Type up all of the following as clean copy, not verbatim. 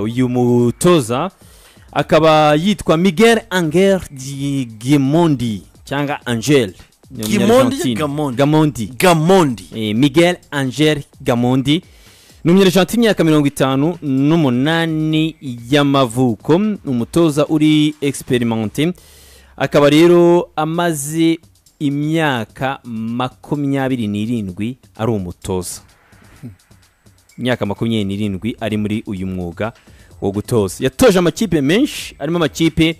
uyu mutoza akaba yitwa Miguel Angel Gamondi cyangwa Angel Gamondi Miguel Angel Gamondi ni umunyarwanda y'imyaka 58 y'amavuko, umutoza uri experimenté, akaba rero amaze imyaka 27 ari umutoza. Imyaka 27 ari muri uyu mwuga wo gutoza. Yatoje amakipe menshi, arimo amakipe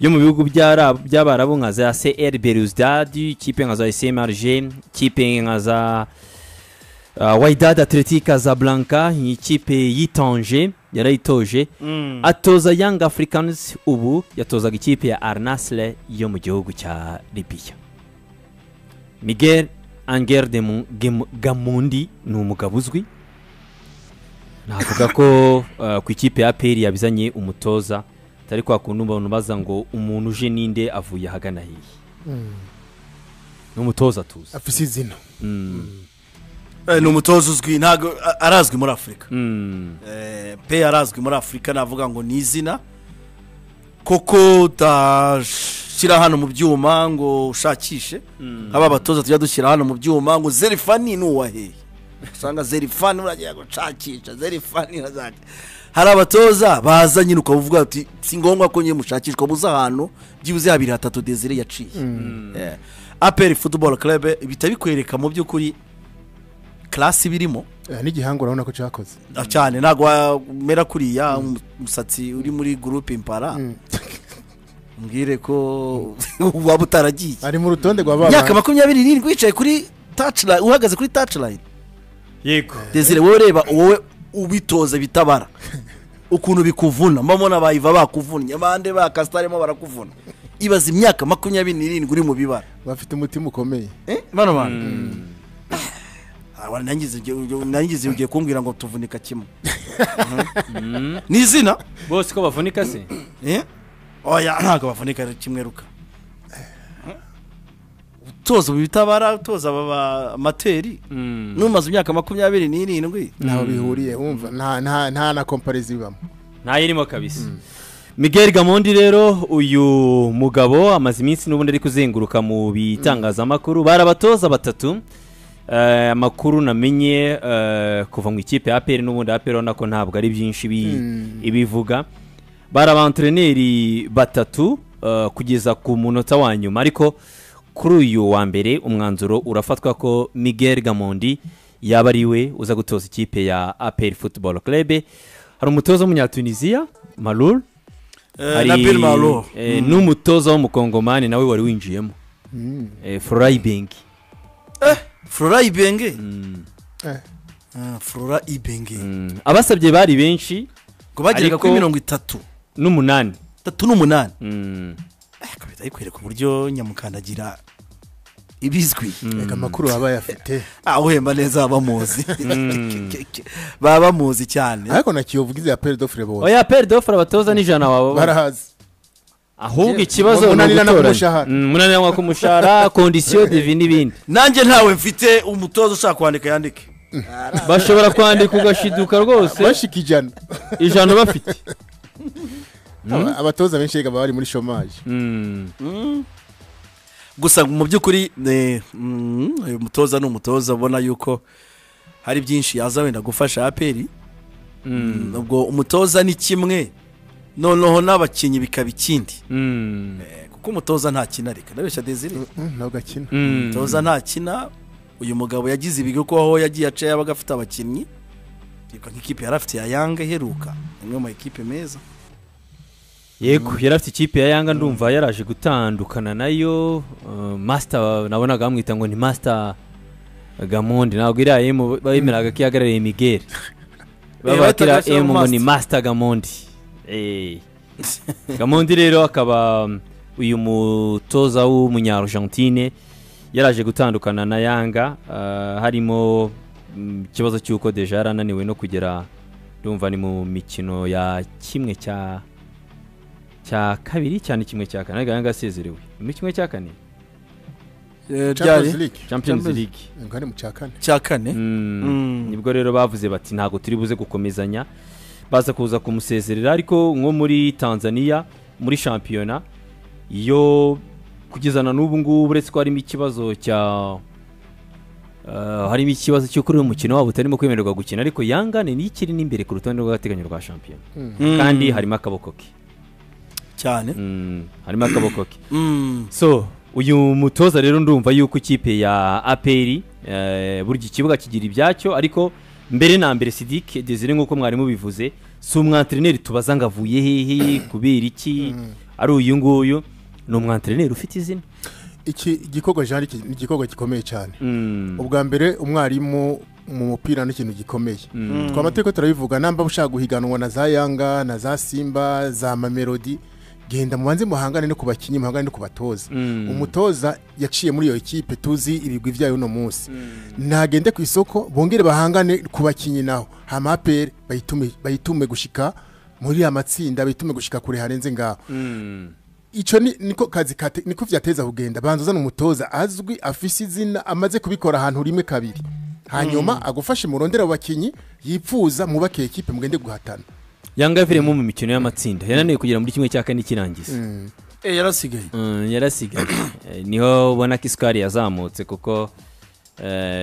yo mu bihugu by'Abarabu nka za CR Belouizdad, ikipe nka za SM Alger, ikipe nka za Wydad Athletic Casablanca, ikipe y'Itanger yarayitoje. Atoza Young Africans, ubu yatozaga ikipe ya Al Nassr yo mu gihugu cya Libya. Miguel Angel Gamondi ni umugabo uzwi. Navuga ko ku ikipe ya APR yabizanye umutoza tari kwa kuntu abantu baza ngo umuntu uje ninde avuye hagana hiye. N'umutoza tuzi afise izina. Ni umutoza uzwi, ntago arazwi muri Afrika. Pe arazwi muri Afrika, navuga ngo ni izina koko tashira hano mu byuma ngo ushakishe aba batoza tujya dushyira hano mu byuma ngo Zerifani nuwahe usanga Zerifani uragiye gushakisha Zerifani hazake. Hari abatoza baza nyine ukavuga ati si ngombwa ko nye mushakishwa buza hano byibuze 2-3 Desire yaciye. APR Football Club bitabikwereka mu byukuri class birimo n'igihango urabona ko cyakoze cyane, ntago mera kuriya umusatsi uri muri groupe Impara mbwire ko waba utaragiye ari mu rutonde rwa baba myaka 27 wicaye kuri touchline, uhagaze kuri touchline. Yego Desire wowe reba wowe ubitoza bitabara ukuntu bikuvuna, mbamona bayiva bakuvunnye, abande ba Castaremo barakuvuna. Ibaza imyaka 27 uri mu bibara, bafite umutima ukomeye bana nangize ugiye kumbwira ngo tuvunika kimwe. Ni izina bose ko bavunika se? Oya ntago bavunika kimwe ruka. Utoza bitabara, utoza aba amateri numaze imyaka 27 naho bihuriye, wumva nta na comparison ibamo, nta yirimo kabisa. Miguel Gamondi rero uyu mugabo amaze iminsi n'ubundi ari kuzenguruka mu bitangazamakuru. Barabatoza batatu amakuru namenye kuva mu ikipe ya APR, n'ubundi APR nako ntabwo ari byinshi ibivuga. Barabantreneri batatu kugeza ku munota wa nyuma, ariko kuri uyu wa mbere umwanzuro urafatwa ko Miguel Gamondi yaba ari we uza gutoza ikipe ya APR Football Club. Hari umutoza w'Umunyatunisia Malul, Nabil Malul, n'umutoza w'Umukongomani nawe wari winjiyemo Flora Ibenge. Flora Ibenge Flora Ibenge abasabye bari benshi ngo bageraga kuri 38 kabita yikwereka uburyo nyamukandagira ibizwi. Ega makuru baba yafite uhemba neza baba muzi cyane, ariko nakiyovugize ya Père d'Offre bose. Oya Père d'Offre abatoza n'ijana wabo barahazi, ahubwo ikibazo munanira ku mushahara, condition de vie n'ibindi. Nanjye ntawe mfite umutoza ushaka kwandika yandike, bashobora kwandika ugashiduka rwose bashika ijana bafite. Abatoza benshi gaba bari muri chômage. Gusa mu byukuri uyu mutoza n'umutoza ubona yuko hari byinshi yaza wenda gufasha APR. Ubwo umutoza ni kimwe, noneho n'abakinyi bikaba ikindi, kuko umutoza nta kina reka nabesha Desire ntabwo akina. Umutoza nta kina. Uyu mugabo yagize ibigo ko aho yagiye aca yabaga afite abakinyi, nk'ikipe yarafite ya Yanga heruka, imwe mu ekipe meza. Yego yarafite ikipe ya Yanga, ndumva yaraje gutandukana nayo. Master nabonaga bamwita ngo ni Master Gamondi, ntabwo iraye bemeraga ko yagarariye Miguel, babakira ngo ni Master Gamondi. Gamondi rero akaba uyu mutoza w'Umunya-Argentine yaraje gutandukana na Yanga, harimo ikibazo cy'uko deja yarananiwe no kugera, ndumva ni mu mikino ya kimwe cya kabiri cyane kimwe cya kane, Yanga asezerewe mu kimwe cya kane Champions League ngari mu cya kane cya kane. Nibwo rero bavuze bati ntago turi buze gukomezanya baza kuza kumusezerera ariko nko muri Tanzania muri shampiyona iyo kugezana n'ubu ngubu uretse ko harimo ikibazo cyo kuri uyu mukino wabo utarimo kwemererwa gukina ariko Yanga ni ikiri n'imbere ku rutonde rw'agateganyo rwa shampiyona kandi harimo akaboko ke cyane harimo akaboko ke so uyu mutoza rero ndumva yuko ikipe ya APR burya ikibuga kigira ibyacyo ariko mbere na mbere Sidike Desire nk'uko mwarimu bivuze si umwantreneri tubaza ngo avuye hehe kubera iki ari uyu nguyu ni umwantreneri ufite izina iki gikorwa jari ni igikorwa gikomeye cyane ubwa mbere umwarimu mu mupira n'ikintu gikomeye twamateko turabivuga namba ushaka guhiganwa na za Yanga na za Simba za Mamelodi genda mubanze muhangane no kubakinyi muhangane no kubatoza umutoza yaciye muri iyo ekipe tuzi ibigwi vyayo uno munsi ntagende ku isoko bongere bahangane kubakinyi naho hamapere bayitume gushika muri amatsinda bayitume gushika kure harenze ngaho ico niko kazi niko vyateza kugenda banzozana umutoza azwi afise izina amaze kubikora ahantu rimwe kabiri hanyuma agufashe murondera abakinyi yipfuza mubake ekipe mugende guhatana Yanga yaviremo mu mikino y'amatsinda yananiye kugera muri kimwe cya kane kirangiza yarasigaye niho ubona ko isukari yazamutse kuko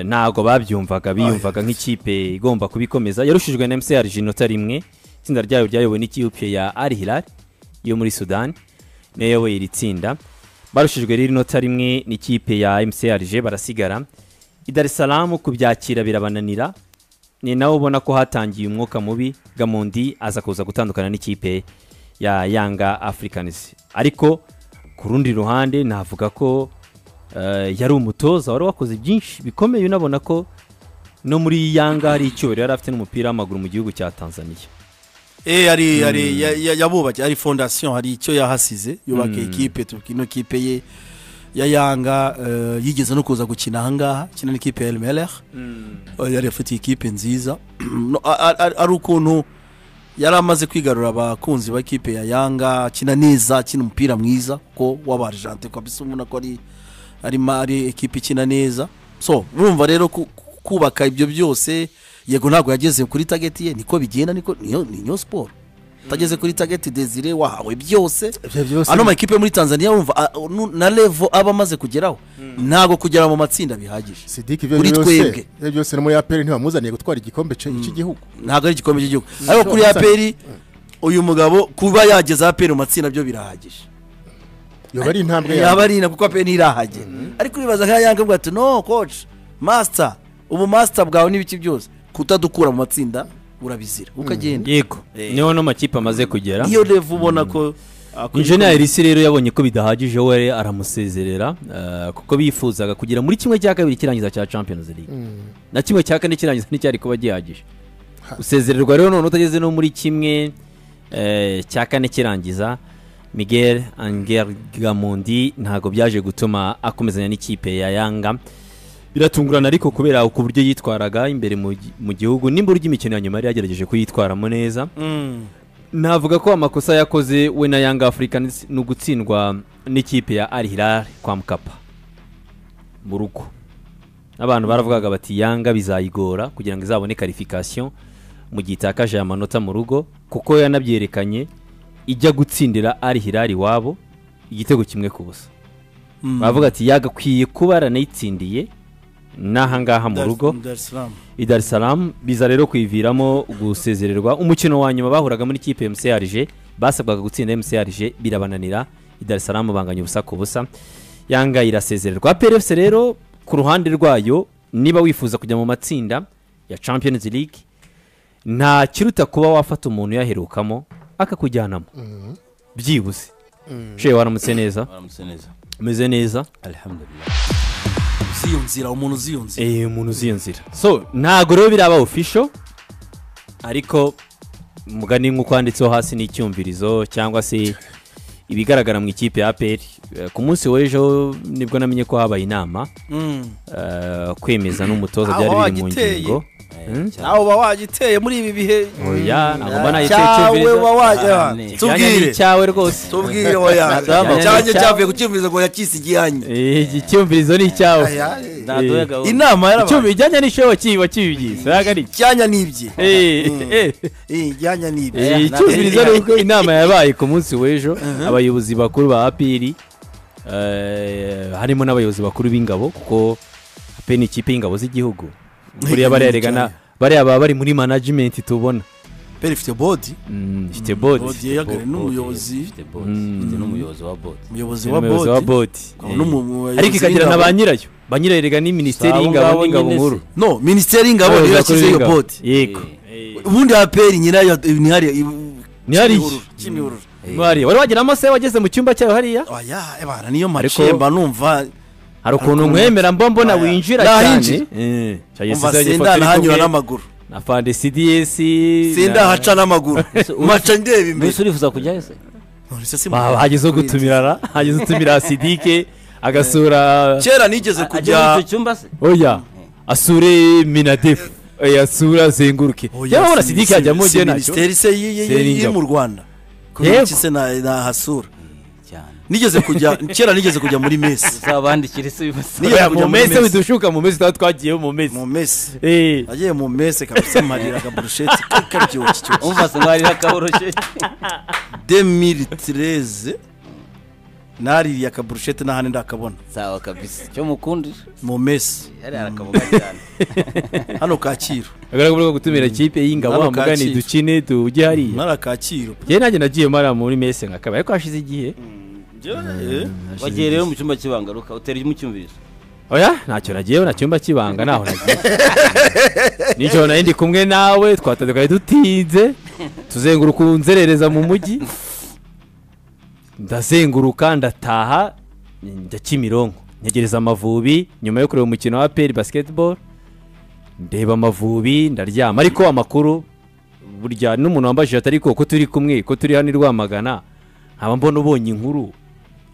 ntago babyumvaga biyumvaga nk'ikipe igomba kubikomeza yarushijwe na MCRG inota rimwe itsinda ryayo ryayobowe n'ikipe ya Al Hilal yo muri Sudan niyo yayoboye iri tsinda barushijwe rero inota rimwe n'ikipe ya MCRG barasigara i Dar es Salaam kubyakira birabananira ni nawe ubona ko hatangiye umwuka mubi Gamondi aza kuza gutandukana n'ikipe ya Yanga Africans ariko ku rundi ruhande navuga ko yari umutoza wari wakoze byinshi bikomeye unabona ko no muri Yanga hari icyubero yari afite n'umupira w'amaguru mu gihugu cya Tanzania yabubake ari fondation hari icyo yahasize yubaka ekipe tukino kipe ye ya Yanga yigeze no kuza gukina ahangaha kina n'ikipe ya El Merreikh yari afite ikipe nziza ari ukuntu yari amaze kwigarura abakunzi ba ikipe ya Yanga kina neza kina umupira mwiza ko w'abarjante kwa bisumuna ko ari ekipe kina neza so urumva rero kubaka ibyo byose yego ntago yageze kuri target ye niko bigenda niko niyo sport tageze kuri target Desire wahawe byose ano makipe muri Tanzania urumva na level abamaze kugeraho ntago kugera mu matsinda bihagije Sidiki ibyo byose no muri APR ntibamuzaniye gutwara igikombe cy'igihugu ntago ari igikombe cy'igihugu ariko kuri APR uyu mugabo kuba yageza APR mu matsinda byo birahagije yobari intambwe yabari na kuko APR irahagije ariko bibaza nka Yanga bwa ati no coach master ubu master bwawe n'ibiki byose kutadukura mu matsinda urabizira ukagenda yego niho no makipe amaze kugera iyo level ubona ko Engineer Elisi rero yabonye ko bidahagije we aramusezerera kuko bifuzaga kugira muri kimwe cya kabiri kirangiza cya Champions League na kimwe cya kane kirangiza n'icyari kuba gihagije usezererwa rero none utageze no muri kimwe cya kane kirangiza Miguel Angel Gamondi ntago byaje gutuma akomezanya n'ikipe ya Yanga biratungurana ariko kubera uko buryo yitwaraga imbere mu gihugu nimba ry'imikino ya nyuma yari yagerageje kuyitwaramo neza navuga ko amakosa yakoze we na Yanga Africans no gutsindwa n'ikipe ya Al Hilal kwa Mkapa mu rugo abantu baravugaga bati Yanga bizayigora kugira ngo izabone qualification mu gitakaje amanota mu rugo kuko yanabyerekanye ijya gutsindira Al Hilal wabo igitego kimwe ku busa bavuga ati yagakwiye kuba aranayitsindiye nahangaha mu rugo i Dar es Salaam biza rero kwiviramo gusezererwa umukino wa nyuma bahuraga muri kipe MCRG basabwaga gutsinda MCRG birabananira i Dar es Salaam banganya ubusa ku busa Yanga irasezererwa APRFC rero ku ruhande rwayo niba wifuza kujya mu matsinda ya Champions League nta kiruta kuba wafata umuntu yaherukamo akakujyanamo byibuze shewe waramutse neza umeze neza alhamdulillah ziyonzira umuntu ziyonzira so ntago rero biraba official ariko mugani nk'uko handitseho hasi n'icyumvirizo cyangwa se ibigaragara mu ikipe ya APR ku munsi w'ejo nibwo namenye ko habaye inama kwemeza n'umutoza byari biri mu ngingo nawe uba wagiteye muri ibi bihe oya ntabwo mba nayiteye cyawe icyumvirizo uba wajya Icyanya ni tubwire icyawe rwose tubwire oya Icyanya ni cyanjye icyawe. cyavuye ku cyumvirizo ngo yakise igihanye iki cyumvirizo ni icyawe Naduye gahunda. inama yarabaye ijyanye n'icyo wakibigize ntabwo ari iki icyanya n'ibye ijyanya n'ibye icyumvirizo ni uko inama yabaye ku munsi w'ejo abayobozi bakuru ba apiri harimo n'abayobozi bakuru b'ingabo kuko aperi ni ikipe y'ingabo z'igihugu buriya bariya baba bari muri management tubona peri ifite bodi ifite bodi bodi yagare n'umuyobozi Ifite board. Ifite n'umuyobozi wa board. umuyobozi wa umuyobozi wa bodi bodi ariko ikagira na ba nyirayo ba nyirayo rega ni minisiteri Abo y'ingabo ngabo n'ingabo nyine nkuru se. no minisiteri y'ingabo niyo Abayobozi bakuru yashyize iyo b'ingabo. bodi yego ubundi aperi nyirayo ni hariya Ni hariya. Kimihurura hariya wari wageramo se wageze mu cyumba cyawe hariya oya ebana niyo Ariko- macemba numva hari ukuntu mwemera mbona winjira Nahinjira. cyane umva sindahanyura n'amaguru na fande CDS sindahaca n'amaguru maca ndeba imbere Mbese urifuza kujyayo se? hageze gutumira hageze utumira Sidike agasura kera nigeze Ajya muri kujya icyo cyumba se? oya asure Minadefu asura zenguruke yabona Sidike ajyamo je nacyo minisiteri se iri mu Rwanda Yego. kuki se nahasura Cyane. nigeze kujya kera nigeze kujya muri mesi Uzabandikire se bibasa. Niyo Oya, kujya mu muri mese mesi. bidushuka mu mese twagiyeyo mu mese mu mesi eh agiye mu mesi kabisa marira akaburusheti karyoshye cyose Umva se mwari akaboroshye. 2013 naririye akaburusheti n'ahandi ndakabona Sawa kabisa. Cyo mukundira. mu mesi Yari arakavuga cyane. hano Kacyiru agaragara gutumira ikipe y'ingabo Hano amugani Kacyiru. dukine tujye hariya nara Kacyiru je nanjye nagiye mara muri mese nkakaba ariko hashize igihe Wagiye rero mu cyumba kibangaruka utera mu cyumvirizo. oya ntacyo nagiyeyo na cyumba kibanga naho nagiye nijoro nari ndi kumwe nawe twatandukanye dutinze tuzenguruka unzerereza mu mujyi ndazenguruka ndataha njya Kimironko ntegereza Amavubi nyuma yo kureba umukino wa APR basketball ndeba Amavubi ndaryama ariko amakuru burya n'umuntu wambajije atari ko turi kumwe ko turi hano i Rwamagana nkaba mbona ubonye inkuru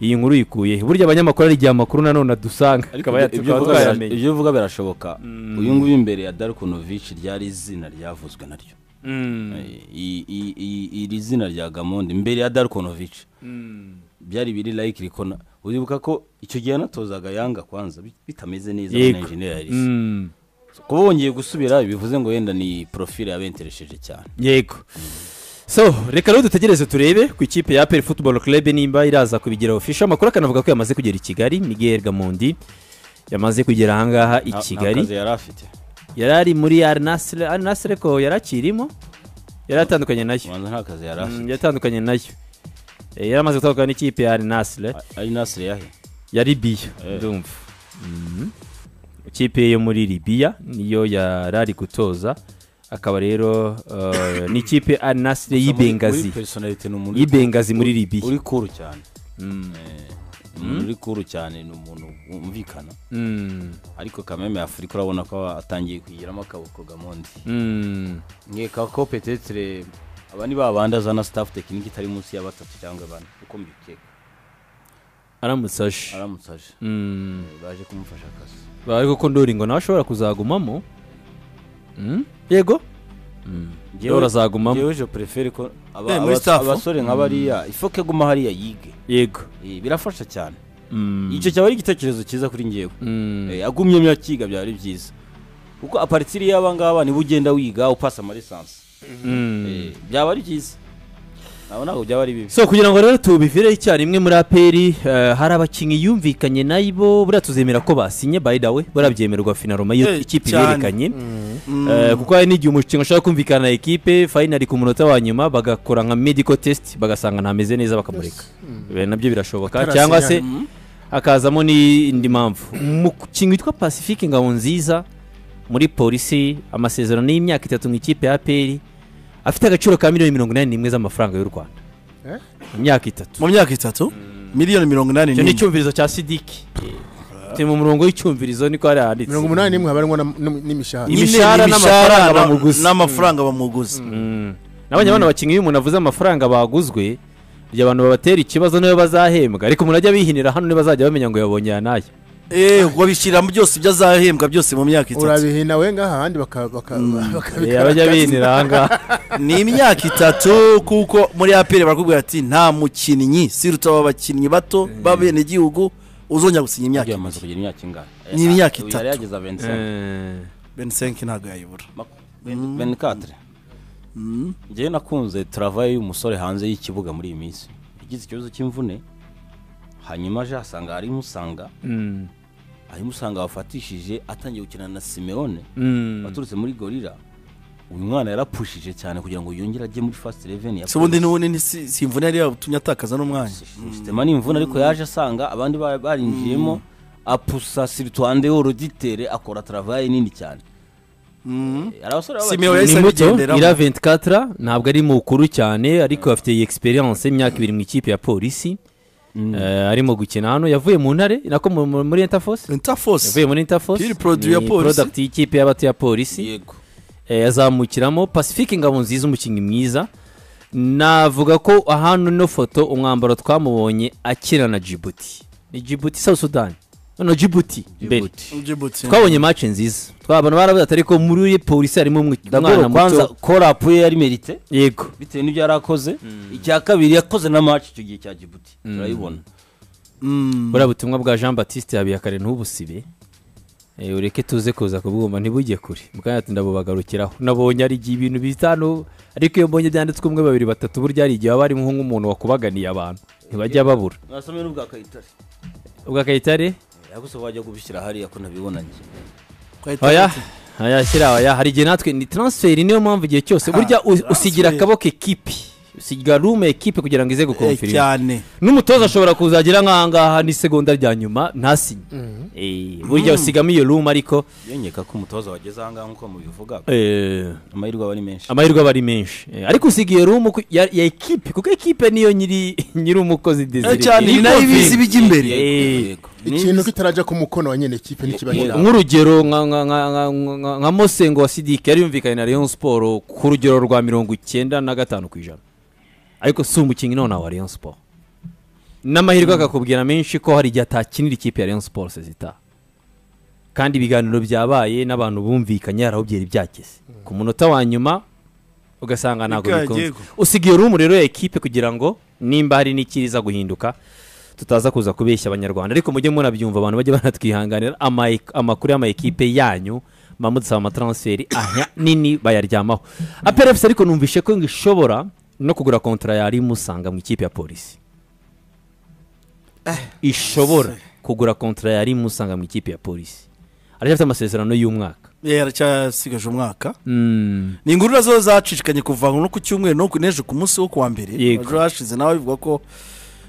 iyi nkuru yikuye burya abanyamakuru ari igihe amakuru nanone dusanga akaba twayamenye ibyo uvuga birashoboka. Uyu nguyu imbere ya Darkonovic ryari izina ryavuzwe naryo. Iri zina rya Gamondi imbere ya Darkonovic byari biri like rikona uribuka ko icyo gihe anatozaga Yanga kwanza bitameze neza na engineer yari kuba wongeye gusubira bivuze ngo yenda ni profile yabenteresheje cyane. yego so reka rero dutegereze turebe ku ikipe ya APR Football Club nimba iraza kubigira official amakuru akanavuga ko yamaze kugera i Kigali Miguel Gamondi yamaze kugera ahangaha i Kigali Akazi yari afite. yari ari muri Al Nassr ko yarakirimo yaratandukanye nayo Rwanda nta kazi yari afite. yatandukanye nayo yaramaze gutandukana n'ikipe ya Al Nassr Ari Nasri yahe. ya Libya ndumva ikipe yo muri Libya niyo yarari gutoza akaba rero n'ikipe Al Nassr y'Ibengazi y'Ibengazi muri Libya uri kuru cyane. Uri kuru cyane ni umuntu umvikana. Ariko kameme Afrika urabona ko atangiye kwigiramo akaboko Gamondi. Nkeka ko peut-être abani babanda azana staff technique itari munsi ya batatu cyangwa bane uko mbikeka. aramusaje Baje kumufasha akazi. ariko ko ndori ngo nawe ashobora kuzagumamo yego Ndori azagumamo Jewe je préfère ko muri staff? abasore nk'abariya ifoke guma hariya yige. yego Birafasha cyane. Icyo cyaba ari igitekerezo cyiza kuri ngewe. Agumye myakiga byari byiza. Kuko aparitiri y'abangaba ni bugenda wiga upasa ama license. Byaba ari byiza. Naho byaba ari bibi. so kugira ngo rero tubivire icyarimwe muri APR hari abakinnyi yumvikanye nayibo buriya tuzemera ko basinye by the way barabyemerwa finaloma yo ikipe yerekanye kuko hari n'igihe umukinnyi ashaka kumvikana na ekipe finally ku munota wa nyuma bagakora nka medical test bagasanga ntameze neza bakamureka nabyo birashoboka cyangwa se hakazamo n'indi mpamvu umukinnyi witwa Pacifique Ngabonziza muri polisi amasezerano y'imyaka 3 mu ikipe ya APR afite agaciro ka $181 z'amafaranga y'u Rwanda mu myaka 3 miliyoni 80 cyo ni cyumvirizo cya Sidiki mu murongo w'icyumvirizo niko hari handitse 81 habarimo n'imishahara imishahara n'amafaranga bamuguze nabonye abana bakinyi y'umuntu avuze amafaranga baguzwe abantu babatera ikibazo niyo bazahembwa ariko umuntu ajya bihinira hano ne bazajya bamenya ngo yabonye yanaye ubwo bishyira byose ibyo azahembwa byose mu myaka 3 urabihina we ngaha ahandi abajya binira ahangaha ni imyaka 3 kuko muri APR barakubwira ati nta mukinnyi siruta w'abakinnyi bato babene gihugu uzongera gusinya imyaka yamaze kugira imyaka ingana ni imyaka 3 yari yageza 25 25 ntago yayibura 24 njye nakunze travail y'umusore hanze y'ikibuga muri iyi minsi yagize ikibazo cy'imvune hanyuma aje asanga ari musanga wafatishije atangiye gukina na Simeone baturutse muri Gorilla uyu mwana yarapushije cyane kugira ngo yongere ajye muri first 11 ubundi n'ubundi si imvune yari yatumye atakaza n'umwanya sistema ni imvune ariko yaje asanga abandi barinjiyemo apusa sirtwande oroditere akora travail nini cyane Simeone ni muto ira 24 ntabwo ari mukuru cyane ariko afite experience imyaka 2 mu ikipe ya polisi arimo gukina hano yavuye mu ntare nako muri Interforce yavuye muri Interforce pili produit ya polisi product y'ikipe y'abato ya polisi yego yazamukiramo Pacifique Ngabonziza umukinnyi mwiza navuga ko ahantu no foto umwambaro twamubonye akina na Djibouti ni Djibouti South Sudan no Djibouti twabonye match nziza twabana baravuze atari ko muri polisi harimo umwana kwanza call-up ye yari merite yego bitewe n'ibyo yarakoze icya kabiri yakoze na match icyo gihe cya Djibouti turayibona bura butumwa bwa Jean Baptiste yabiyakare ntubusibe ureke tuze kuza kubwumva ntibujye kure mukanya ati ndabubagarukiraho nabonye ari ibintu bitanu ariko iyo mbonye byanditswe 1 2 3 burya ari igihe bari nk'umuntu wakubaganiye abantu ntibajya babura nasomye n'ubwa Kayitare ubwa Kayitare yaguso wajya kubishyira hariya ko nabibona nje aya shyira hari igihe natwe ni transfer niyo mpamvu igihe cyose burya usigira akaboko equipe usigira room equipe kugira ngo ize gukonfirima cyane n'umutoza ashobora kuzagira nk'ahangaha ni segonda rya nyuma ntasinye burya usigamo iyo room ariko yonyeka ko umutoza wageze ahangaha nkuko mubivuga amahirwe aba ari menshi ariko usigiye room ya equipe kuko equipe niyo nyiri umukozi Desire cyane ni nayo ibizi bijya imbere ikintu kitaraja ku mukono wa nyene equipe n'ikibahira nk'urugero nka Mosengo wa Sidiki yari yumvikanye na Rayon Sport ku rugero rwa 95%. Ariko si umukinnyi none wa Rayon Sport n'amahirwe akakubwira menshi ko hari igihe atakinira ikipe ya Rayon Sport Sezita kandi ibiganiro byabaye n'abantu bumvikanye yarahubyera ibyageze ku munota wa nyuma ugasanga ntago bikunze usigiye room rero ya equipe kugira ngo nimba hari n'ikiriza guhinduka tutaza kuza kubeshya abanyarwanda ariko mujye munabyumva abantu bajye banatwihanganira amakuru y'ama equipe yanyu mamudusaba amatransferi nini bayaryamaho APRFC ariko numvishe ko ngishobora no kugura kontra yari musanga mu ikipe ya polisi ishobora kugura kontra yari musanga mu ikipe ya polisi aracyafite amasezerano y'umwaka yaracyasigaje umwaka ni inkuru nazo zacicikanye kuva no ku cyumweru no kuneje ku munsi wo kuwa mbere ejo hashize nawe bivuga ko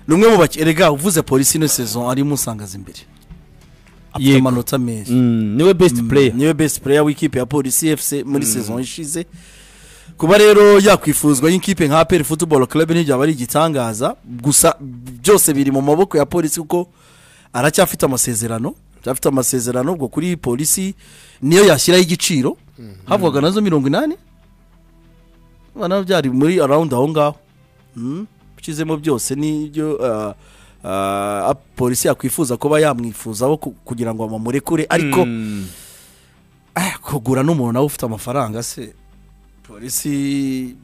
numwe mu bakirega uvuze polisi no saison ari musangaza imbere afite amanota meza niwe best player w'ikipe ya polisi FC muri saison ishize kuba rero yakwifuzwa y'ikipe nka APR Football Club n'ibyo abari gitangaza gusa byose biri mu maboko ya polisi kuko aracyafite amasezerano ubwo kuri polisi niyo yashyiraho igiciro havugaga nazo 80 bana byari muri around aho ngaho bikizemo byose n'ibyo polisi yakwifuza kuba yamwifuzaho kugira ngo bamurekure ariko kugura n'umuntu nawe ufite amafaranga se polisi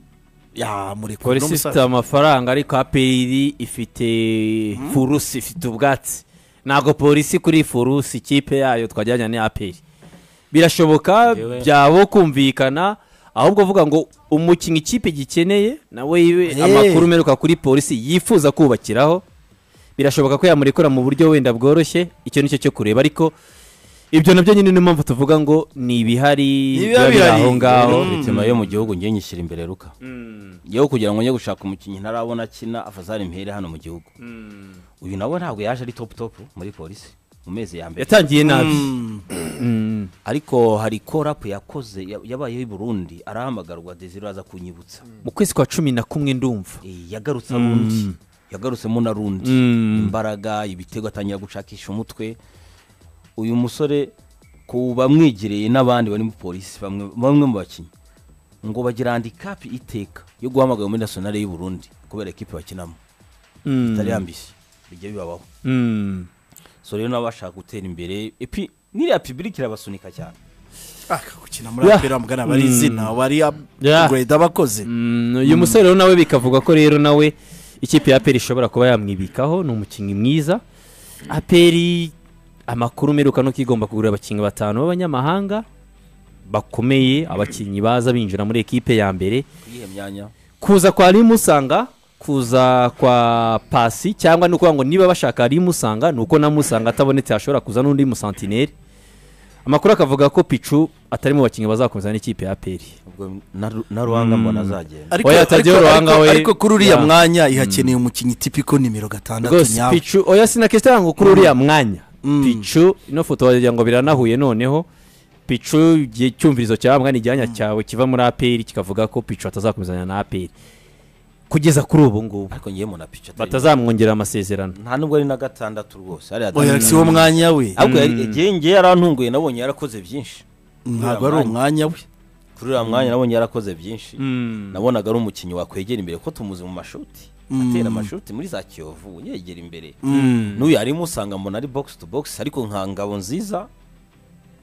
yamurekura polisi ifite amafaranga ariko APR ifite furusi ifite ubwatsi ntago polisi kuri furusi ikipe yayo twajyanye ni APR birashoboka byabo kumvikana ahubwo vuga ngo umukinnyi ikipe gikeneye nawe amakuru meruka kuri polisi yifuza kubakiraho birashoboka ko yamurekura mu buryo wenda bworoshye icyo nicyo cyo kureba ariko ibyo nabyo nyine ni mpamvu tuvuga ngo ni ibihari aho ngaho bituma yo mu gihugu ngiye nyishyira imbere ruka yewe kugira ngo njye gushaka umukinnyi ntarabona akina afazari impere hano mu gihugu uyu nawe ntabwo yaje ari top muri polisi mu mezi ya mbere yatangiye nabi ariko hari call-up yakoze yabaye i Burundi arahamagarwa Desire aza kunyibutsa mu kwezi kwa 11 ndumva yagarutse arundi yagarutsemo na rundi imbaraga ibitego atangira gucakisha umutwe uyu musore kuba mwigereye n'abandi bari mu polisi bamwe mu bakinnyi ngo bagira handicap iteka yo guhamagara muri nationale y'u Burundi kubera equipe bakinamo itari yambishye bijye bibabaho so rero nabashaka gutera imbere epi n'iriya public irabasunika cyane gukina muri apera mugana bari izina bari upgrade abakoze uyu musore rero nawe bikavuga ko rero nawe ikipe ya aperi ishobora kuba yamwibikaho ni umukinnyi mwiza aperi amakuru meruka no kigomba kugura abakinnyi 5 b'abanyamahanga bakomeye abakinnyi baza binjira muri ekipe ya mbere kuyihe myanya kuza kwa Rimusanga kuza kwa Pasi cyangwa nuko ngo niba bashaka Rimusanga nuko namusanga atabonetse ashobora kuza n'undi musantineri amakuru akavuga ko Pichu atari mu bakinnyi bazakomeza n'ikipe ya APR ubwo na Ruhanga mbona azagenda ariko kuri uriya mwanya ihakeneye umukinnyi tipiko nimero 6 nyawo Pichu oya sinakesta ngo kuri uriya mwanya Pichu ino foto wagira ngo biranahuye noneho Pichu cyumvirizo cyabambwa n'ijyanya cyawe kiva muri APR kikavuga ko Pichu atazakomezanya na APR kugeza kuri ubu ngubu ariko ngiye mu na Pichu batazamwongera amasezerano nta nubwo ari na 6 rwose ari oya si wo mwanya we ahubwo ngiye yarantunguye nabonye yarakoze byinshi ntabwo ari umwanya we kuri uriya mwanya nabonye yarakoze byinshi nabonaga ari umukinnyi wakwegera imbere ko tumuzi mu mashuti atera amashuti muri za Kiyovu yegera imbere n'uyu arimo usanga mbona ari box to box ariko nka Ngabo Nziza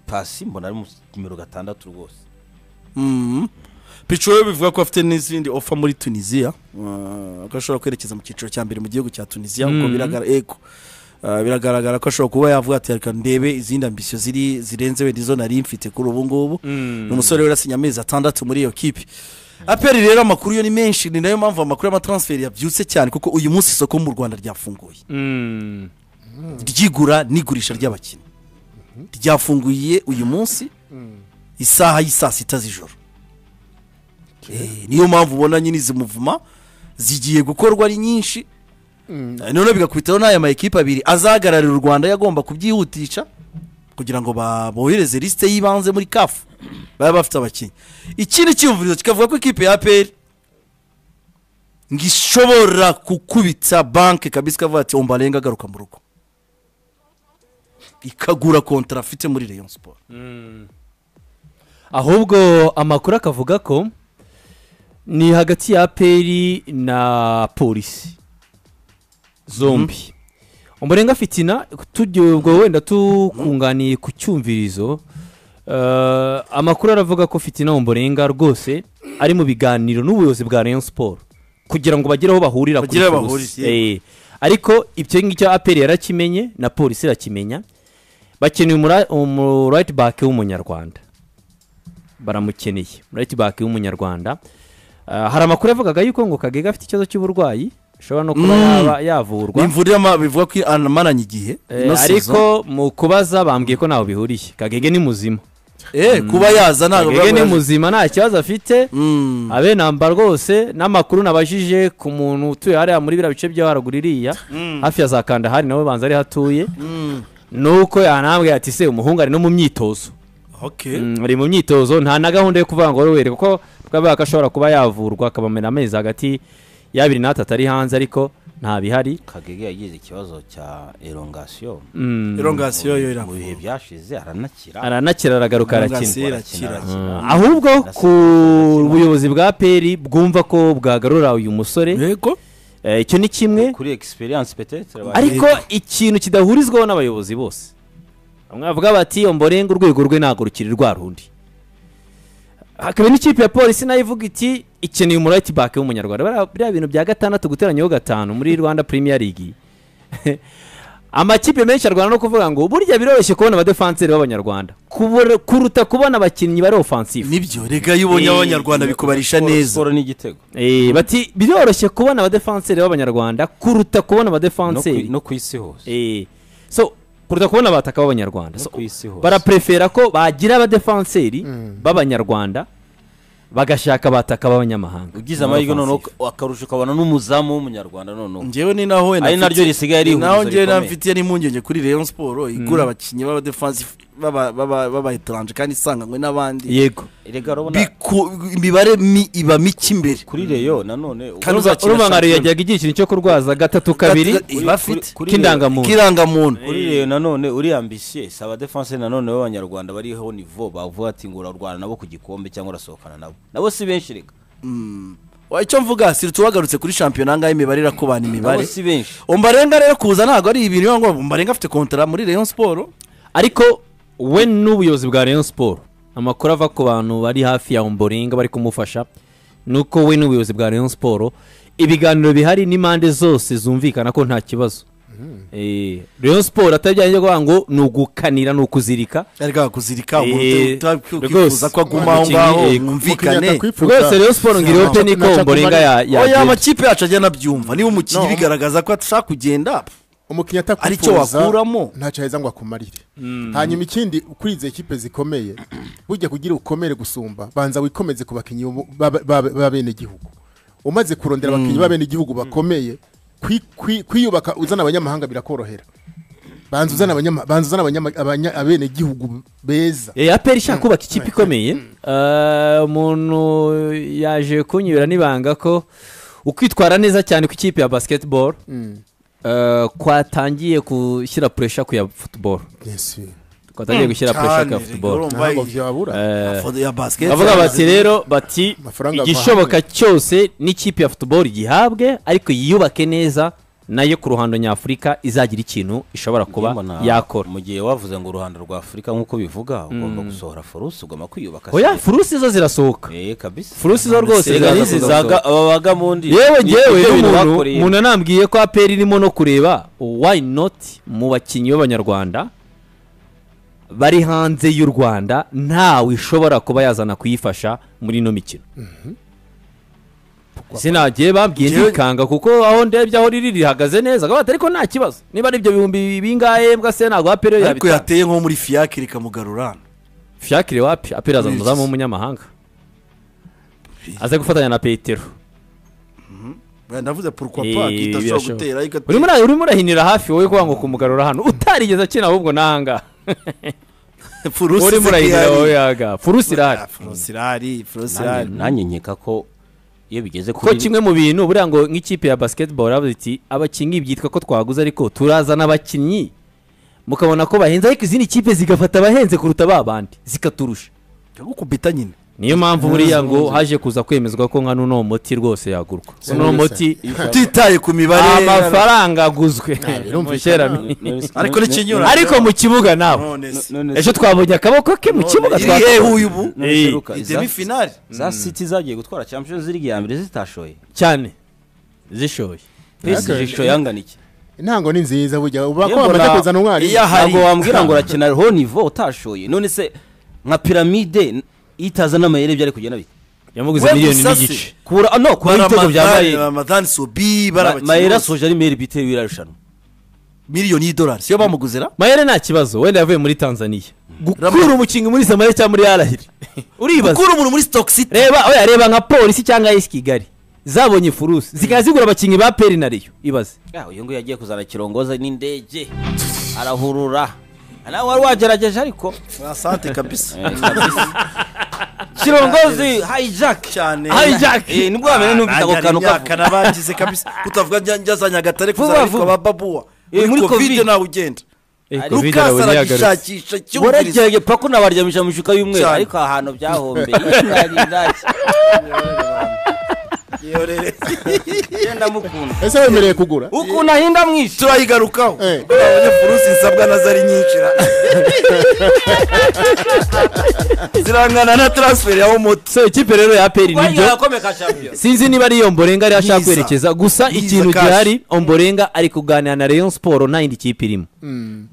Pasi mbona ari numero 6 rwose Pichu we bivuga ko afite n'izindi offer muri Tunisia akashobora kwerekeza mu cyiciro cya mbere mu gihugu cya Tunisia uko biragaragara ko ashobora kuba yavuga ati reka ndebe izindi ambisyo zirenze we nizo nari mfite kuri ubu ngubu n'umusore we rasinya amezi 6 muri iyo kipe aperi rero amakuru yo ni menshi ni nayo mpamvu amakuru y'amatransfer yabyutse cyane kuko uyu munsi isoko mu Rwanda ryafunguye ryigura n'igurisha ry'abakinnyi ryafunguye uyu munsi isaha y'isa 6 z'ijoro niyo mpamvu ubona nyine izi muvuma zigiye gukorwa ari nyinshi none bigakubitaho n'aya ma ekipe abiri azahagararira u Rwanda yagomba kubyihutisha kugira ngo bohereze liste yibanze muri CAF baba bafite abakinnyi ikindi cyumvirizo kikavuga ko ikipe ya APR ngishobora kukubitsa banke kabisa kavuga ati Ombalenga agaruka mu rugo ikagura kontra afite muri Rayon Sport ahubwo amakuru akavuga ko ni hagati ya APR na polisi zombi Ombalenga fitina tujyubwo wenda tukunganiye ku cyumvirizo amakuru aravuga ko fitina Ombalenga rwose ari mu biganiro n'ubuyobozi bwa Rayon Sport kugira ngo bagire aho bahurira kuri ariko ibyo ngicyo APR yarakimenye na polisi irakimenya bakeneye umu right back w'umunyarwanda baramukeneye right back w'umunyarwanda hari amakuru yavugaga yuko ngo Kagege afite ikibazo cy'uburwayi shobora no kuba yavurwa imvura bivuga ko anamaranye igihe ariko mu kubaza bambwiye ko naho bihuriye Kagege ni muzima kuba yaza ntabwo Kagege ni muzima nta kibazo afite abe namba rwose n'amakuru nabajije ku muntu utuye hariya muri bira bice byo haraguririya hafi ya za Kandahari nawe banza ari hatuye nuko yanambwiye ati se umuhungu ari no mu myitozo ari mu myitozo nta na gahunda yo kuvuga ngo were kuko twabaka ashobora kuba yavurwa akabamena amezi hagati ya 2 na 3 ari hanze ariko nta bihari Kagege yagize ikibazo cya elongation yo ira mu bihe byashize aranakira aragaruka arakina ahubwo ku buyobozi bwa APR bwumva ko bwagarura uyu musore yego icyo ni kimwe kuri experience peut-être ariko ikintu kidahurizwaho n'abayobozi bose bamwe bavuga bati Ombalenga urwego rwe ntago rukiri rwa rundi hakaba n'ikipe ya polisi nayo ivuga iti ikeneye umu right back w'umunyarwanda biriya bintu bya 6 guteranyaho 5 muri Rwanda Premier League amakipe menshi arwana no kuvuga ngo burya biroroshye kubona abadefenseur b'abanyarwanda kuruta kubona abakinnyi bari offensive nibyo rega yubonye abanyarwanda bikubarisha neza sport n'igitego bati biroroshye kubona abadefenseur b'abanyarwanda kuruta kubona abadefenseur no kwisi hose so kuruta kubona abataka b'abanyarwanda baraprefera ko bagira abadefenseur b'abanyarwanda bagashaka bataka b'abanyamahanga ugize amahirwe none akarusha kabana n'umuzamu w'umunyarwanda none ngewe ni naho ari naryo risigaye ari naho ngewe namfitiye n'impungenge kuri Rayon Sport igura abakinnyi b'aba defensive baba etranje kandi isanganywe n'abandi yego erega robona imibare iba miki imbere kuri Rayon nanone urumangaro yajyaga igihe ikintu cyo kurwaza 3-2 bafite kirangamuntu kuri Rayon nanone uri ambitious aba defense nanone b'abanyarwanda bariho niveau bavuga ati ngo urarwana nabo ku gikombe cyangwa urasohokana nabo si benshi reka icyo mvuga si tubagarutse kuri shampiyona ngaho imibare irakubana imibare si benshi Ombarenga rero kuza ntabwo ari ibintu ngo Ombarenga afite kontara muri Rayon Sport ariko we n'ubuyobozi bwa Rayon Sport amakuru ava ku bantu bari hafi ya Ombarenga bari kumufasha nuko we n'ubuyobozi bwa Rayon Sport ibiganiro bihari n'impande zose zumvikana ko nta kibazo Rayon Sport atajyanye kuvuga ngo ni ugukanira ni ukuzirika ariko kuzirika umuntu ko aguma aho ngaho mwumvikane rwose Rayon Sport ngiriwe pe niko Ombarenga ya amakipe yacu ajya nabyumva niba umukinnyi bigaragaza ko atashaka kugenda umukinnyi atakwifuza ntacyo aheza ngo akumarire hanyuma ikindi kuri izi ekipe zikomeye burya kugira ukomere gusumba banza wikomeze ku bakinnyi b'abenegihugu umaze kurondera abakinnyi b'abenegihugu bakomeye kwiyubaka uzana abanyamahanga birakorohera banza uzana abenegihugu beza APR ishaka kubaka ikipe ikomeye umuntu yaje kunyura nibanga ko ukwitwara neza cyane ku ikipe ya basketball kwatangiye gushyira pressure ku ya football kwatangiye gushyira pressure ku ya football ntabwo byabura bavuga bati rero bati igishoboka cyose n'ikipe ya football gihabwe ariko yiyubake neza nayo ku ruhando nyafurika izagira ikintu ishobora kuba yakora mu gihe wavuze ngo uruhando rwa Afurika nk'uko bivuga ugomba gusohora Furusi ugomba kwiyubaka oya Furusi zo zirasohoka kabisa Furusi zo rwose zaga ababaga mundi yewe umuntu anambwiye ko APR irimo no kureba why not mu bakinnyi b'abanyarwanda bari hanze y'u Rwanda ntawe ishobora kuba yazana kuyifasha muri no mikino sinagiye babwiye ndikanga kuko aho ndebye aho riri rihagaze neza gabata ariko nta kibazo niba ari ibyo bihumbi bingahe mbwa se ntago APR yabita ariko yateye nko muri Fiacre ikamugarurana Fiacre wapi APR azamuzamo umunyamahanga aze gufatanya na Petero ndavuze pourquoi pas kitashobora gutera ariko urimo urahinira hafi wowe kuba ngo kumugarura hano utarigeze akina ahubwo nahanga Furusi urimo urahinira wowe yaga Furusi irahari nanjye nkeka ko iyo bigeze kuri kimwe mu bintu buriya ngo nk'ikipe ya basketball avuze iti abakinnyi byitwa ko twaguze ariko turazana abakinnyi mukabona ko bahenze ariko izindi kipe zigafata abahenze kuruta babandi zikaturusha gukubita nyine niyo mpamvu buriya ngo haje kuza kwemezwa ko nka nuno muti rwose yagurwa nuno muti utitaye ku mibare amafaranga aguzwe ariko n'ikinyura ariko mu kibuga nabo ejo twabonye akaboko ke mu kibuga twahuye ubu demi finale za City zagiye gutwara Champions League ya mbere zitashoye cyane zishoye zishoye yanganike intango ni nziza burya ubako bamaze kuzana umwari ntabwo wambwira ngo urakina ho niveau utashoye none se nka pyramide itaza n'amayere byari kugenda bite yamuguze miliyoni n'igice kura ibitego byabaye Ramadan Sobi Mayera soje ari maire bitero wirarushanwa miliyoni y'idolari siyo bamuguzera Mayera nta kibazo wenda yavuye muri Tanzania gukura umukingi muri Somalia cyangwa muri Al-Ahly uribaza gukura umuntu muri Stoke City reba nka polisi cyangwa AS Kigali zabonye Furusi zikazigura abakinyi ba APR na Rayon ibaze uyu ngo yagiye kuzana kirongoza n'indege arahurura nawe wari wagerageje ariko asante kabisa kirongozi hijack cyane nibwo bamenye numvita ko kanu kanabagize kabisa kutavuga njazanya gatare kuzariko bababuwa muri covid nawe ugenda Lucas aragishakisha cyumviriza pako nabaryamisha mushuka y'umwe ariko ahantu byahombeye yenda mukunda ese wemereye kugura ukuna hinda mwishi turayigarukaho abanyafurusi nsabwa nazari nyinshira zirangana na transfer ya Omoto so ikipe rero ya APR nibyo sinzi niba ari Ombarenga ari ashaka kwerekeza gusa ikintu gihari Ombarenga ari kuganira na Rayon Sport n'indi kipe irimo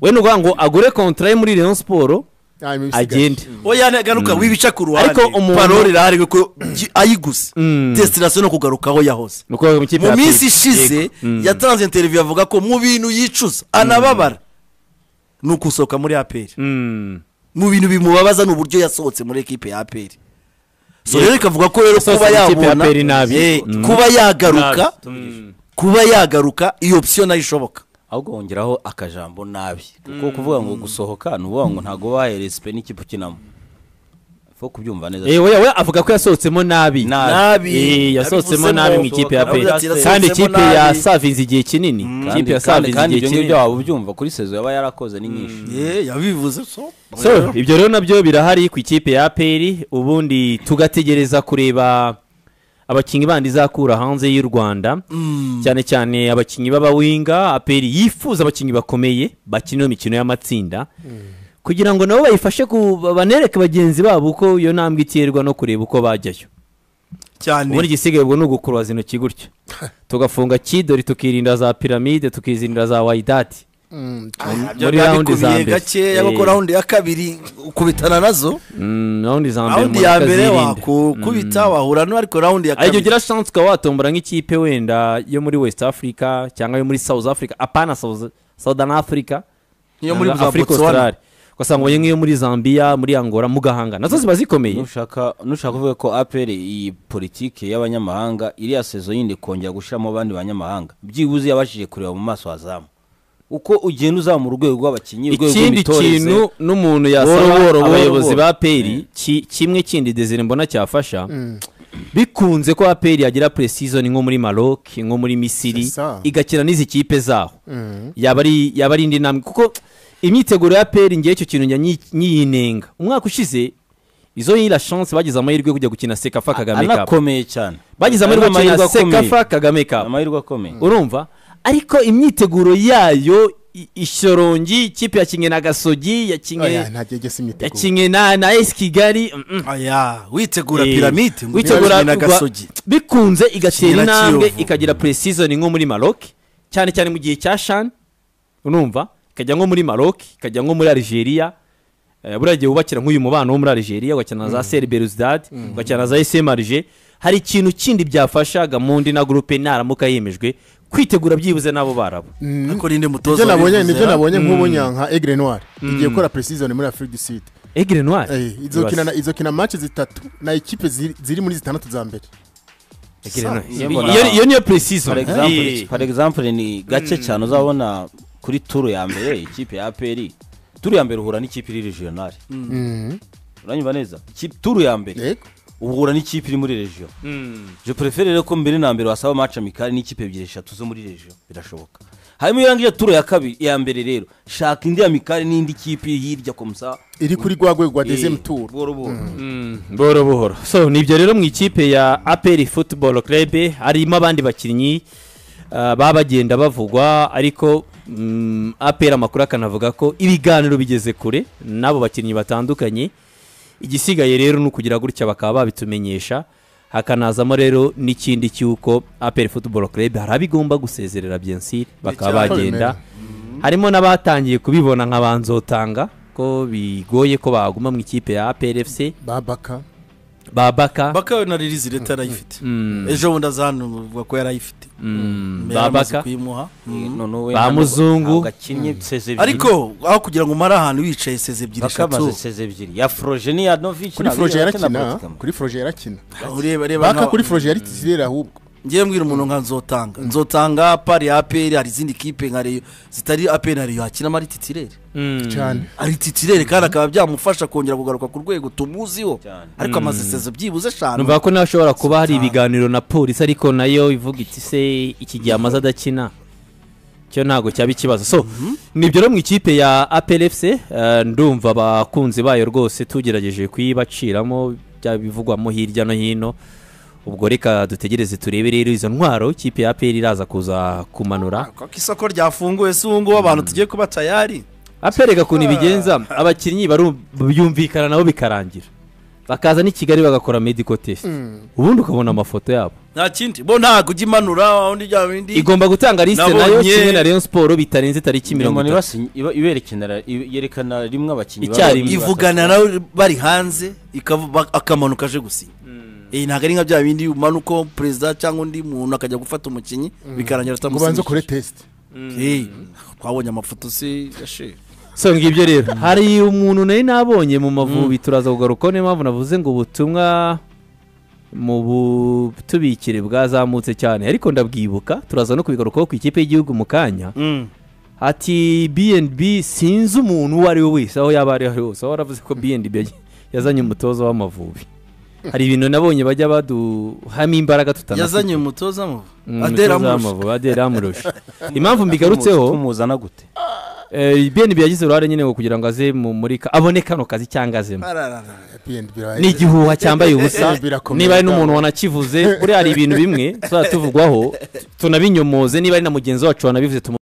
we nuvuga ngo agure contrat muri Rayon Sport agende oya garuka wibica ku ruhande parole irahari ko ayiguze destination no kugarukaho yahose mu minsi ishize yatanze interview avuga ko mu bintu yicuza anababara nuko usohoka muri APR mu bintu bimubabaza n'uburyo yasohotse muri equipe ya APR so rero ikavuga ko rero kuba yagaruka iyo option nayo ishoboka ahubwo wongeraho akajambo nabi kuko kuvuga ngo gusohoka nuvuga ngo ntago bahe respect n'ikipu kinamo fo kubyumva neza we avuga ko yasohotsemo nabi yasohotsemo nabi mu ikipe ya APR kandi ikipe ya Savinzi igihe kinini ikipe ya Savinzi igihe kinini byo waba ubyumva kuri sezo yaba yarakoze ni nyinshi yabivuze so ibyo rero nabyo birahari ku ikipe ya APR ubundi tugategereza kureba abakinnyi bandi izakura hanze y'u Rwanda cyane cyane abakinnyi b'abawinga APR yifuza abakinnyi bakomeye bakina imikino y'amatsinda kugira ngo nabo bayifashe banereke bagenzi babo uko iyo ntambwe iterwa no kureba uko bajyayo cyane muri gisigaye ubwo nugukurwa zino kigutyo tugafunga kidori tukirinda za piramide tukizinira za waidati muri round za mbere gakeya bako round ya kabiri ukubitana nazo round za mbere round ya mbere wakubita wahura no ariko round ya kabiri ayo gira chance ka watombora nk'ikipe wenda yo muri West Africa cyangwa yo muri South Africa apana Southern Africa yo muri Botswana ugasanga ubaye nk'iyo muri Zambia muri Angola mu Gahanga nazo ziba zikomeye nushaka kuvuga ko APR iyi politike y'abanyamahanga iriya sezo yindi kongera gushiramo abandi banyamahanga byibuze yabashije kureba mu maso hazamu uko ugenda uzamura urwego rw'abakinnyi ikindi kintu n'umuntu yasaba abayobozi ba APR kimwe kindi Desire mbona cyafasha bikunze ko APR yagira pre-season nko muri Maroc nko muri Misiri igakira n'izi kipe zaho yaba ari indi namwe kuko imyiteguro ya APR ngiye cyo kintu nyiyinenga umwaka ushize izo yira chance bagize amahirwe kujya gukina Sekafa Kagame Cup anakomeye cyane bagize amahirwe gukina Sekafa Kagame Cup amahirwe akomeye urumva ariko imyiteguro yayo ishorongi kipe yakinye na Gasogi yakinye na AS Kigali witegura piramide witegura na Gasogi bikunze igatera intambwe ikagira pre-season nko muri Maroc cyane cyane mu gihe cya CHAN urumva ikajya nko muri Maroc ikajya nko muri Algeria buragiye ubakira nk'uyu mubano wo muri Algeria ugakina za CR Belouizdad ugakina za SM Alger hari ikintu kindi byafasha Gamondi na groupe naramuka yemejwe kwitegura byibuze nabo barabo ariko rinde mutoza nibyo nabonye nk'ubunyanka Aigle Noir igiye gukora pre-season muri Afrique du Sud Aigle Noir izokina match zitatu na equipe ziri muri zitandatu za mbere iyo niyo pre-season par exemple ni gace cyane uzabona kuri tour ya mbere ikipe ya APR tour ya mbere uhura n'ikipe iri regional uranyumva neza tour ya mbere uhura n'ikipe iri muri region je préfère ko mbere na mbere wasaba match amical n'ikipe ebyiri eshatu zo muri region birashoboka harimo irangiye tour ya kabiri ya mbere rero shaka indi amical n'indi kipe hirya komsa iri kuri gwagwe gwa deuxième tour boro buhoro so nibyo rero mu ikipe ya APR Football Club harimo abandi bakinnyi babagenda bavugwa ariko APR amakuru akanavuga ko ibiganiro bigeze kure nabo bakinnyi batandukanye igisigaye rero nukugira gutya bakaba babitumenyesha hakanazamo rero n'ikindi cyuko APR Football Club harabigomba gusezerera byensire bakaba bagenda harimo n'abatangiye kubibona nk'abanzotanga ko bigoye ko baguma mu ikipe ya APR FC Babaka na release leta yarayifite ejo bundi azana uvuga ko yarayifite Babaka kuyimuha ba Muzungu gakinye seze ariko aho kugira ngo mara ahantu wicaye seze ebyiri eshatu seze ebyiri ya Frogeni ya Novic kuri Froge yarakina ureba baka kuri Froge yari tizirera ahubwo ngiye mbwira umuntu nka nzotanga pari ya APR hari izindi kipe nka Rayon zitari APR hari yakina mari titirere cyane ari titirere kandi akaba byamufasha kongera kugaruka ku rwego tumuziho ariko amazeseze byibuze 5 numva ko nashobora kuba hari ibiganiro na police ariko nayo ivuga iti se iki gihe amaze adakina cyo nago cyaba ikibazo so nibyo mu ikipe ya APR FC ndumva abakunzi bayo rwose tugerageje kuyibaciramo byabivugwamo hirya no hino ubwo reka dutegereze turebe rero izo ntwaro ikipe ya APR iraza kuza kumanura ko isoko ryafunguye sungu abantu tugiye kuba tayari APR gakuni bigenza abakinnyi byumvikana nabo bikarangira bakaza ni Kigali bagakora medical test ubundi ukabona amafoto yabo nta kindi bo ntago ugimanura undi bya bindi igomba gutanga liste nayo kimwe na Rayon Sport bitarenze tariki 30 iberekenera yerekana rimwe abakinnyi ivugana nawe bari hanze akamanuka aje gusinya ntago ari nka bya bindi umanuko president cyangwa undi muntu akajya gufata umukinnyi bikarangira atamusinya ubanze kure test twabonye amafoto se yashe so ngibyo rero hari umuntu naye nabonye mu Mavubi turaza kugaruka ne mpamvu navuze ngo ubutumwa mu butubikire bwazamutse cyane ariko ndabwibuka turaza no kubigarukaho ku ikipe y'igihugu mu kanya ati BNB sinzi umuntu wari we wese aho yaba ari hose aho aravuze ko BNB yazanye umutoza w'Amavubi hari ibintu nabonye bajya baduhama imbaraga tutanafite yazanye umutoza mu Adera Amurusha impamvu mbigarutseho tumuzana gute BNB yagize uruhare nyine ngo kugira ngo aze muri abone kano kazi cyangwa azemo BNB ni igihuha cyambaye ubusa niba ari n'umuntu wanakivuze buri hari ibintu bimwe tuzatuvugwaho tunabinyomoze niba ari na mugenzi wacu wanabivuze